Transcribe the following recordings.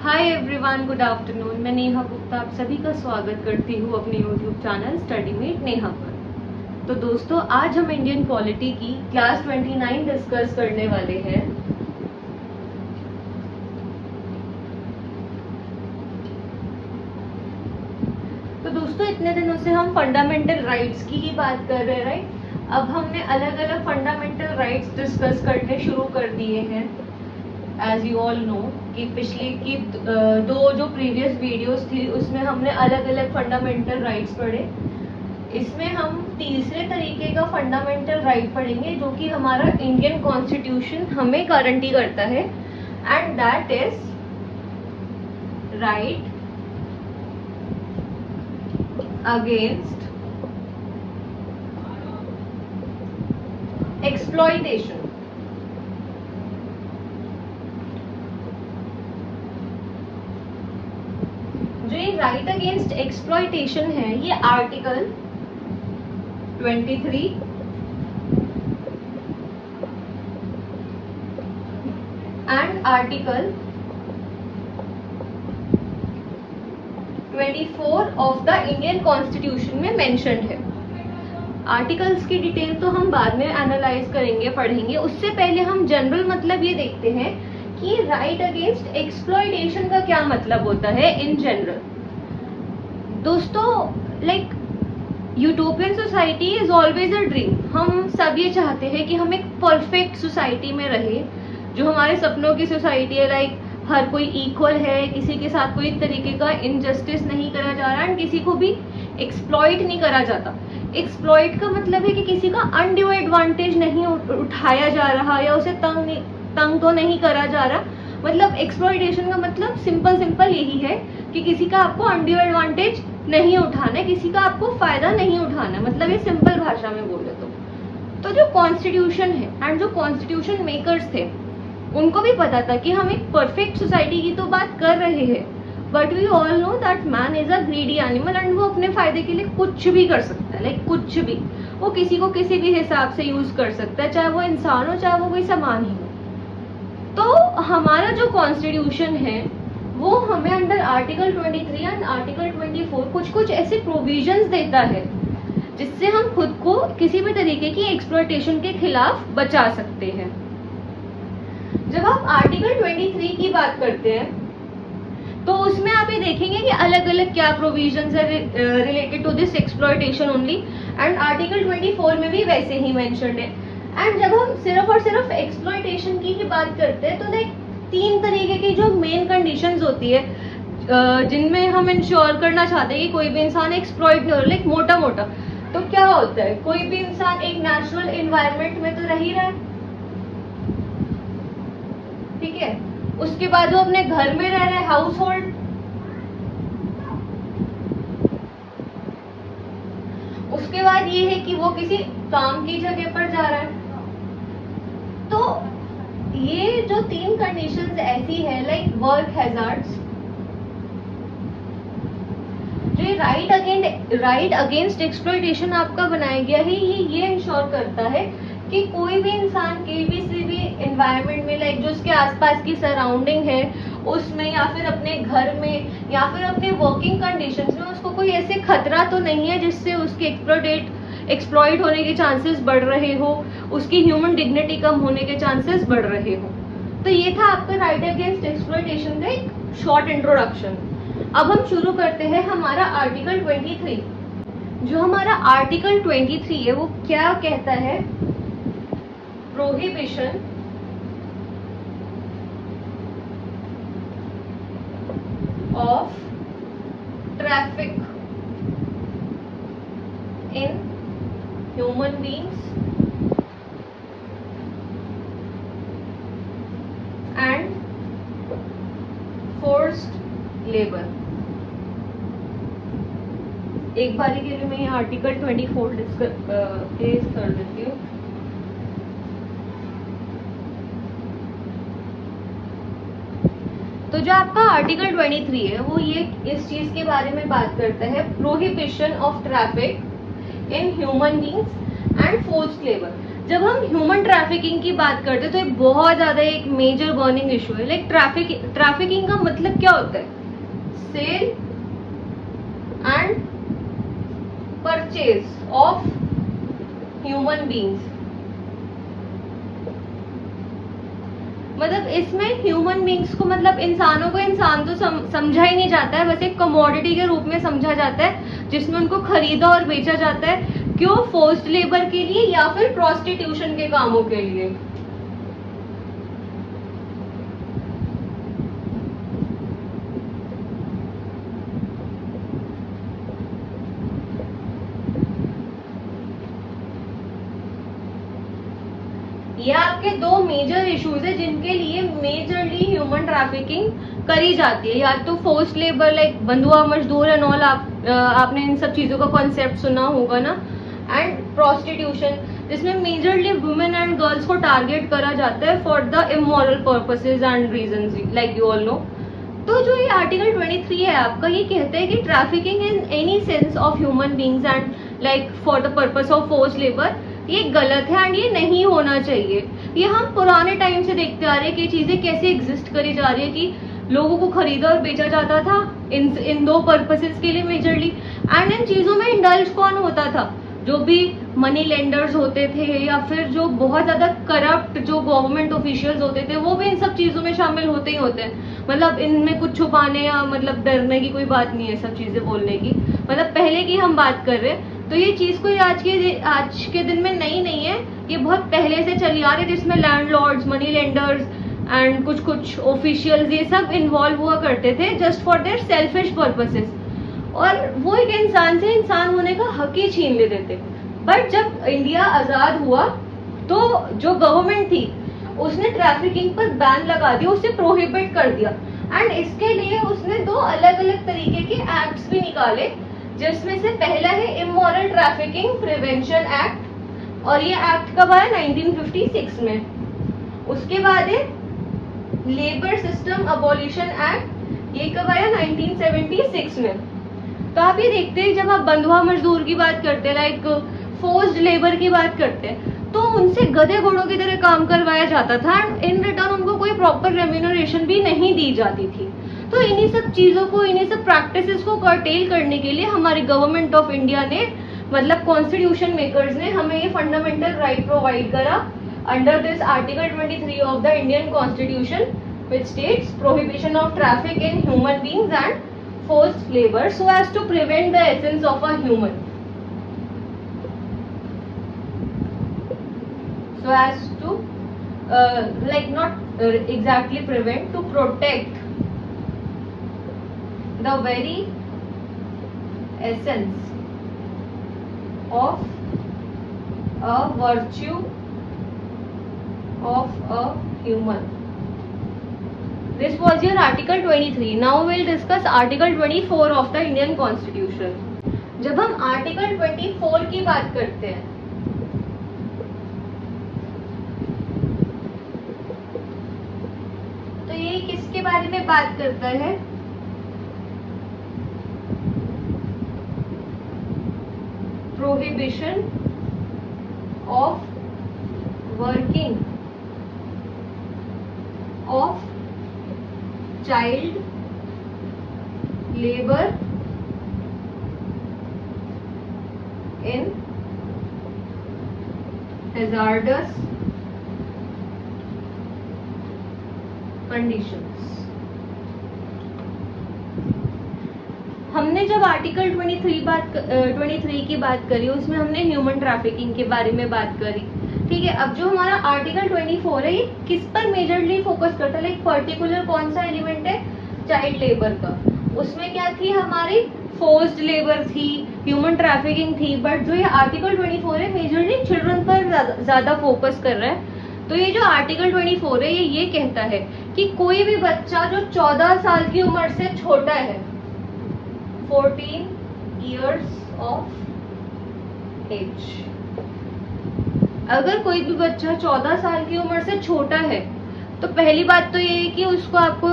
Hi everyone, good afternoon. मैं नेहा गुप्ता आप सभी का स्वागत करती हूँ अपने यूट्यूब चैनल स्टडीमेट नेहा पर। तो दोस्तों, आज हम इंडियन पॉलिटी की क्लास 29 डिस्कस करने वाले हैं। तो दोस्तों, इतने दिनों से हम फंडामेंटल राइट्स की ही बात कर रहे हैं, राइट। अब हमने अलग अलग फंडामेंटल राइट्स डिस्कस करने शुरू कर दिए हैं। एज यू ऑल नो कि पिछली की दो जो प्रीवियस वीडियोस थी उसमें हमने अलग अलग फंडामेंटल राइट्स पढ़े। इसमें हम तीसरे तरीके का फंडामेंटल राइट पढ़ेंगे जो कि हमारा इंडियन कॉन्स्टिट्यूशन हमें गारंटी करता है, and that is right against exploitation. जो ये राइट अगेंस्ट एक्सप्लॉइटेशन है, ये article 23 and article 24 of the Indian constitution में मेंशन्ड है। आर्टिकल्स की डिटेल तो हम बाद में एनालाइज करेंगे, पढ़ेंगे। उससे पहले हम जनरल मतलब ये देखते हैं कि राइट अगेंस्ट एक्सप्लॉइटेशन का क्या मतलब होता है इन जनरल। दोस्तों, like utopian society is always a dream. हम सब ये चाहते हैं कि हम एक परफेक्ट सोसाइटी में रहे, जो हमारे सपनों की सोसाइटी है। लाइक हर कोई इक्वल है, किसी के साथ कोई तरीके का इनजस्टिस नहीं करा जा रहा एंड किसी को भी एक्सप्लॉइट नहीं करा जाता। एक्सप्लॉइट का मतलब है कि किसी का अनड्यू एडवांटेज नहीं उठाया जा रहा या उसे तंग तो नहीं करा जा रहा। मतलब एक्सप्लॉइटेशन का मतलब सिंपल यही है कि किसी का आपको अनड्यू एडवांटेज नहीं उठाना है, किसी का आपको फायदा नहीं उठाना। मतलब ये सिंपल भाषा में बोले तो जो कॉन्स्टिट्यूशन है एंड जो कॉन्स्टिट्यूशन मेकर्स थे, उनको भी पता था कि हम एक परफेक्ट सोसाइटी की तो बात कर रहे हैं, but we all know that man is a greedy animal and वो अपने फायदे के लिए कुछ भी कर सकता है। लाइक कुछ भी, वो किसी को किसी भी हिसाब से यूज कर सकता है, चाहे वो इंसान हो चाहे वो कोई सामान ही हो। तो हमारा जो कॉन्स्टिट्यूशन है वो हमें अंडर आर्टिकल 23 एंड आर्टिकल 24 कुछ ऐसे प्रोविजंस देता है जिससे हम खुद को किसी भी तरीके की एक्सप्लॉइटेशन के खिलाफ बचा सकते हैं। जब आप आर्टिकल 23 की बात करते हैं तो उसमें आप ये देखेंगे कि अलग अलग क्या प्रोविजंस है related to this exploitation only, and article 24 में भी वैसे ही मेंशन्ड है। एंड जब हम सिर्फ और सिर्फ एक्सप्लॉइटेशन की ही बात करते हैं तो लाइक 3 तरीके की जो मेन कंडीशंस होती है जिनमें हम इंश्योर करना चाहते हैं कि कोई भी इंसान एक्सप्लॉइट नहीं हो। लाइक मोटा तो क्या होता है, कोई भी इंसान एक नेचुरल एनवायरनमेंट में तो रह ही रहा है, ठीक है। उसके बाद वो अपने घर में रह रहा है, हाउस होल्ड। उसके बाद ये है कि वो किसी काम की जगह पर जा रहा है। तो ये जो 3 कंडीशंस ऐसी है, लाइक वर्क हैजार्ड्स, जो राइट अगेंस्ट एक्सप्लॉइटेशन आपका बनाया गया है, ये इंश्योर करता है कि कोई भी इंसान किसी भी एनवायरनमेंट में, लाइक जो उसके आसपास की सराउंडिंग है उसमें, या फिर अपने घर में, या फिर अपने वर्किंग कंडीशंस में, उसको कोई ऐसे खतरा तो नहीं है जिससे उसके एक्सप्लॉइट होने के चांसेस बढ़ रहे हो, उसकी ह्यूमन डिग्निटी कम होने के चांसेस बढ़ रहे हो। तो ये था आपका राइट अगेंस्ट एक्सप्लॉइटेशन का एक शॉर्ट इंट्रोडक्शन। अब हम शुरू करते हैं हमारा आर्टिकल 23। जो हमारा आर्टिकल 23 है वो क्या कहता है? Prohibition of traffic in human beings and forced labour. एक बारी के लिए मैं ये आर्टिकल 24 प्लेस कर देती हूँ। तो जो आपका आर्टिकल 23 है वो ये इस चीज के बारे में बात करता है, prohibition of traffic in human beings and forced labour. जब हम ह्यूमन ट्रैफिकिंग की बात करते हैं तो ये बहुत ज्यादा एक मेजर बर्निंग इशू है। लाइक ट्रैफिकिंग का मतलब क्या होता है? Sale and purchase of human beings. मतलब इसमें ह्यूमन बींग्स को मतलब इंसानों को इंसान तो समझा ही नहीं जाता है, बस एक कमोडिटी के रूप में समझा जाता है जिसमें उनको खरीदा और बेचा जाता है। क्यों? फोर्स्ड लेबर के लिए या फिर प्रोस्टिट्यूशन के कामों के लिए। ये आपके दो मेजर इश्यूज है जिनके लिए मेजरली ह्यूमन ट्रैफिकिंग करी जाती है। या तो फोर्स्ड लेबर लाइक बंधुआ मजदूर एंड ऑल, आपने इन सब चीजों का कॉन्सेप्ट सुना होगा ना। एंड प्रोस्टिट्यूशन, जिसमें मेजरली वुमेन एंड गर्ल्स को टारगेट करा जाता है for the immoral purposes and reasons, like you all know. तो जो ये आर्टिकल 23 है आपका, ये कहता है कि trafficking in any sense of human beings and like for the purpose of forced labour, ये गलत है एंड ये नहीं होना चाहिए। ये हम पुराने टाइम से देखते आ रहे हैं कि ये चीजें कैसे एग्जिस्ट करी जा रही है, कि लोगों को खरीदा और बेचा जाता था इन दो पर्पसेस के लिए मेजरली। एंड इन चीजों में इंडल्ज कौन होता था? जो भी मनी लेंडर्स होते थे या फिर जो बहुत ज्यादा करप्ट जो गवर्नमेंट ऑफिशियल्स होते थे, वो भी इन सब चीजों में शामिल होते ही होते हैं। मतलब इनमें कुछ छुपाने या मतलब डरने की कोई बात नहीं है, सब चीजें बोलने की। मतलब पहले की हम बात कर रहे हैं, तो ये चीज कोई आज के दिन में नई नहीं है, ये बहुत पहले से चली आ रही है, जिसमें लैंडलॉर्ड्स, मनी लेंडर्स एंड कुछ ऑफिशियल्स ये सब इन्वॉल्व हुआ करते थे just for their selfish purposes, और वो एक इंसान से इंसान होने का हक ही छीन लेते थे। बट जब इंडिया आजाद हुआ तो जो गवर्नमेंट थी उसने ट्रैफिकिंग पर बैन लगा दिया, उसे प्रोहिबिट कर दिया। एंड इसके लिए उसने दो अलग अलग तरीके के एक्ट्स भी निकाले, जिसमें से पहला है इमोरल ट्रैफिकिंग प्रिवेंशन एक्ट, और ये एक्ट कब आया? 1956 में। उसके बाद है लेबर सिस्टम अबॉलिशन एक्ट, ये कब आया? 1976 में। तो आप ये देखते हैं जब आप बंधुआ मजदूर की बात करते हैं, लाइक फोर्स्ड लेबर की बात करते हैं, तो उनसे गधे घोड़ों की तरह काम करवाया जाता था एंड इन रिटर्न उनको कोई प्रॉपर रेम्यूनरेशन भी नहीं दी जाती थी। तो इन्हीं सब चीजों को, इन्हीं सब प्रैक्टिसेस को कर्टेल करने के लिए हमारी गवर्नमेंट ऑफ इंडिया ने, मतलब कॉन्स्टिट्यूशन मेकर्स ने हमें ये फंडामेंटल राइट प्रोवाइड करा under this article 23 of the Indian constitution, which states prohibition of traffic in human beings and forced labor so as to prevent the essence of a human, so as to like not exactly prevent, to protect the very essence of a virtue of a human. This was your article 23. Now we'll discuss article 24 of the Indian Constitution. जब हम article 24 की बात करते हैं, तो ये किसके बारे में बात करता है? Prohibition of working of child labor in hazardous conditions. हमने जब आर्टिकल 23 की बात करी, उसमें हमने ह्यूमन ट्रैफिकिंग के बारे में बात करी, ठीक है। अब जो हमारा आर्टिकल 24 है, ये किस पर मेजरली फोकस करता है? लाइक पर्टिकुलर कौन सा एलिमेंट है? चाइल्ड लेबर का। उसमें क्या थी? हमारी फोर्स्ड लेबर थी, ह्यूमन ट्रैफिकिंग थी, बट जो ये आर्टिकल 24 है मेजरली चिल्ड्रन पर ज्यादा फोकस कर रहा है। तो ये जो आर्टिकल 24 है, ये कहता है कि कोई भी बच्चा जो 14 साल की उम्र से छोटा है, 14 years of age, अगर कोई भी बच्चा 14 साल की उम्र से छोटा है तो पहली बात तो ये है कि उसको आपको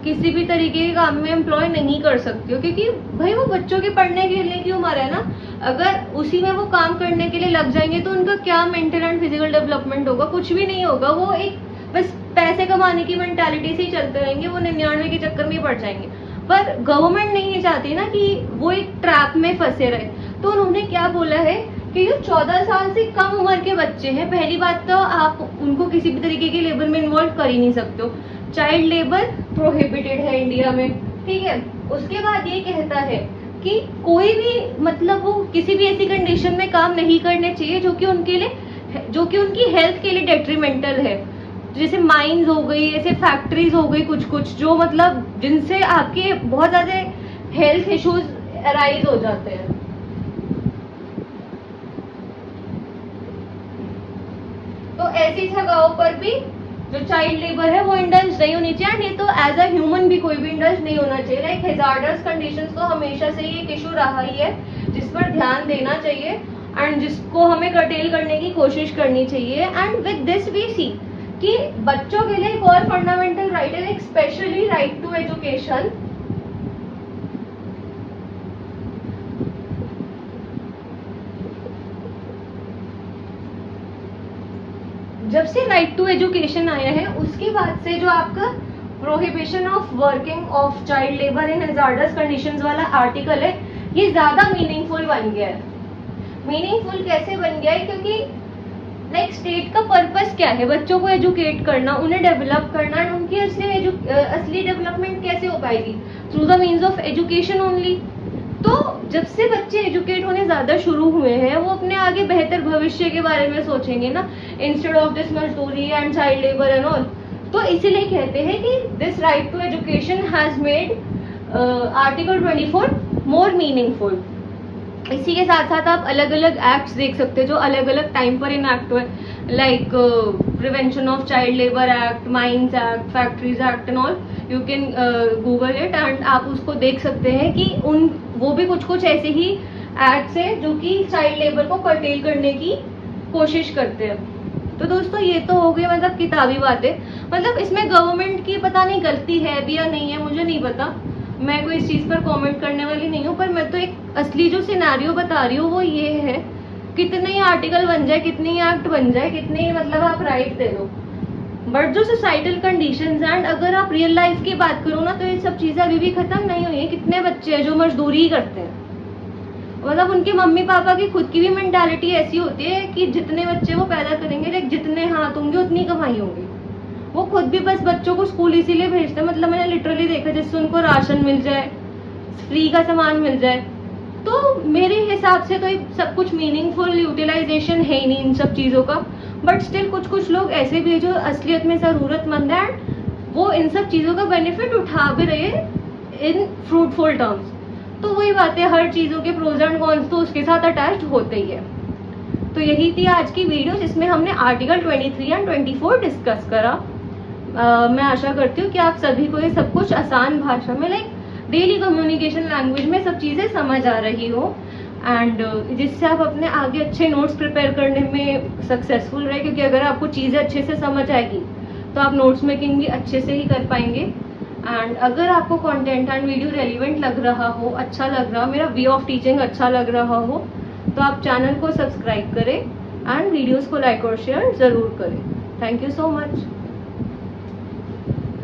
किसी भी तरीके के काम में एम्प्लॉय नहीं कर सकते हो, क्योंकि भाई वो बच्चों के पढ़ने खेलने की उम्र है ना। अगर उसी में वो काम करने के लिए लग जाएंगे तो उनका क्या मेंटल एंड फिजिकल डेवलपमेंट होगा, कुछ भी नहीं होगा। वो एक बस पैसे कमाने की मेंटालिटी से ही चलते रहेंगे, वो 99 के चक्कर में पड़ जाएंगे। पर गवर्नमेंट नहीं चाहती ना कि वो एक ट्रैप में फंसे रहे, तो उन्होंने क्या बोला है कि जो 14 साल से कम उम्र के बच्चे हैं, पहली बात तो आप उनको किसी भी तरीके के लेबर में इन्वॉल्व कर ही नहीं सकते हो। चाइल्ड लेबर प्रोहिबिटेड है इंडिया में, ठीक है। उसके बाद ये कहता है कि कोई भी मतलब वो किसी भी ऐसी कंडीशन में काम नहीं करने चाहिए जो कि उनकी हेल्थ के लिए डेट्रीमेंटल है। जैसे माइंस हो गई, ऐसे फैक्ट्रीज हो गई, कुछ जो मतलब जिनसे आपके बहुत ज्यादा हेल्थ इश्यूज अराइज हो जाते हैं। तो ऐसी जगहों पर भी जो चाइल्ड लेबर है वो इंडल्ज नहीं होनी चाहिए। नहीं तो एज अ ह्यूमन भी कोई भी इंडल्ज नहीं होना चाहिए। लाइक हैजार्डस कंडीशंस तो हमेशा से ही एक इशू रहा ही है, जिस पर ध्यान देना चाहिए एंड जिसको हमें कर्टेल करने की कोशिश करनी चाहिए। एंड विद दिस वी सी कि बच्चों के लिए एक और फंडामेंटल राइट है, एक स्पेशली राइट टू एजुकेशन। जब से राइट टू एजुकेशन आया है उसके बाद से जो आपका prohibition of working of child labour in hazards conditions वाला आर्टिकल है, ये ज्यादा मीनिंगफुल बन गया है। मीनिंगफुल कैसे बन गया है? क्योंकि लाइक स्टेट का पर्पस क्या है? बच्चों को एजुकेट करना, उन्हें डेवलप करना। एंड उनकी असली डेवलपमेंट कैसे हो पाएगी? Through the means of education only. तो जब से बच्चे एजुकेट होने ज्यादा शुरू हुए हैं, वो अपने आगे बेहतर भविष्य के बारे में सोचेंगे ना, इंस्टेड ऑफ दिस मजदूरी and child labour and all. तो इसीलिए कहते हैं कि this right to education has made article 24 more meaningful. इसी के साथ साथ आप अलग अलग एक्ट्स देख सकते हैं जो अलग अलग टाइम पर इनएक्ट हुए, like prevention of child labour act, mines act, factories act and all. You can Google it and आप उसको देख सकते हैं कि वो भी कुछ ऐसे ही एक्ट्स है जो कि चाइल्ड लेबर को कर्टेल करने की कोशिश करते हैं। तो दोस्तों ये तो हो गई मतलब किताबी बातें। मतलब इसमें गवर्नमेंट की पता नहीं गलती है भी या नहीं है, मुझे नहीं पता, मैं कोई इस चीज पर कमेंट करने वाली नहीं हूँ। पर मैं तो एक असली जो सिनेरियो बता रही हूँ वो ये है, कितने ही आर्टिकल बन जाए, कितने ही एक्ट बन जाए, कितने ही मतलब आप राइट दे दो, बट जो सोसाइटल कंडीशंस एंड अगर आप रियल लाइफ की बात करो ना, तो ये सब चीजें अभी भी खत्म नहीं हुई है। कितने बच्चे हैं जो मजदूरी ही करते हैं, मतलब उनके मम्मी पापा की खुद की भी मेंटालिटी ऐसी होती है कि जितने बच्चे वो पैदा करेंगे, लाइक जितने हाथ होंगे उतनी कमाई होगी। वो खुद भी बस बच्चों को स्कूल इसीलिए भेजते हैं, मतलब मैंने लिटरली देखा जिससे उनको राशन मिल जाए, फ्री का सामान मिल जाए। तो मेरे हिसाब से तो सब कुछ मीनिंगफुल यूटिलाइजेशन है ही नहीं इन सब चीजों का। बट स्टिल कुछ लोग ऐसे भी है जो असलियत में जरूरतमंद है, वो इन सब चीजों का बेनिफिट उठा भी रहे इन फ्रूटफुल टर्म्स। तो वही बात है, हर चीजों के प्रोज एंड कॉन्स तो उसके साथ अटैच्ड होते ही है। तो यही थी आज की वीडियो जिसमें हमने आर्टिकल 23 एंड 24 डिस्कस करा। मैं आशा करती हूँ कि आप सभी को ये सब कुछ आसान भाषा में, लाइक डेली कम्युनिकेशन लैंग्वेज में सब चीजें समझ आ रही हो, एंड जिससे आप अपने आगे अच्छे नोट्स प्रिपेयर करने में सक्सेसफुल रहे। क्योंकि अगर आपको चीजें अच्छे से समझ आएगी तो आप नोट्स मेकिंग भी अच्छे से ही कर पाएंगे। एंड अगर आपको कंटेंट एंड वीडियो रेलिवेंट लग रहा हो, अच्छा लग रहा हो, मेरा वे ऑफ टीचिंग अच्छा लग रहा हो, तो आप चैनल को सब्सक्राइब करें एंड वीडियोस को लाइक और शेयर जरूर करें। Thank you so much.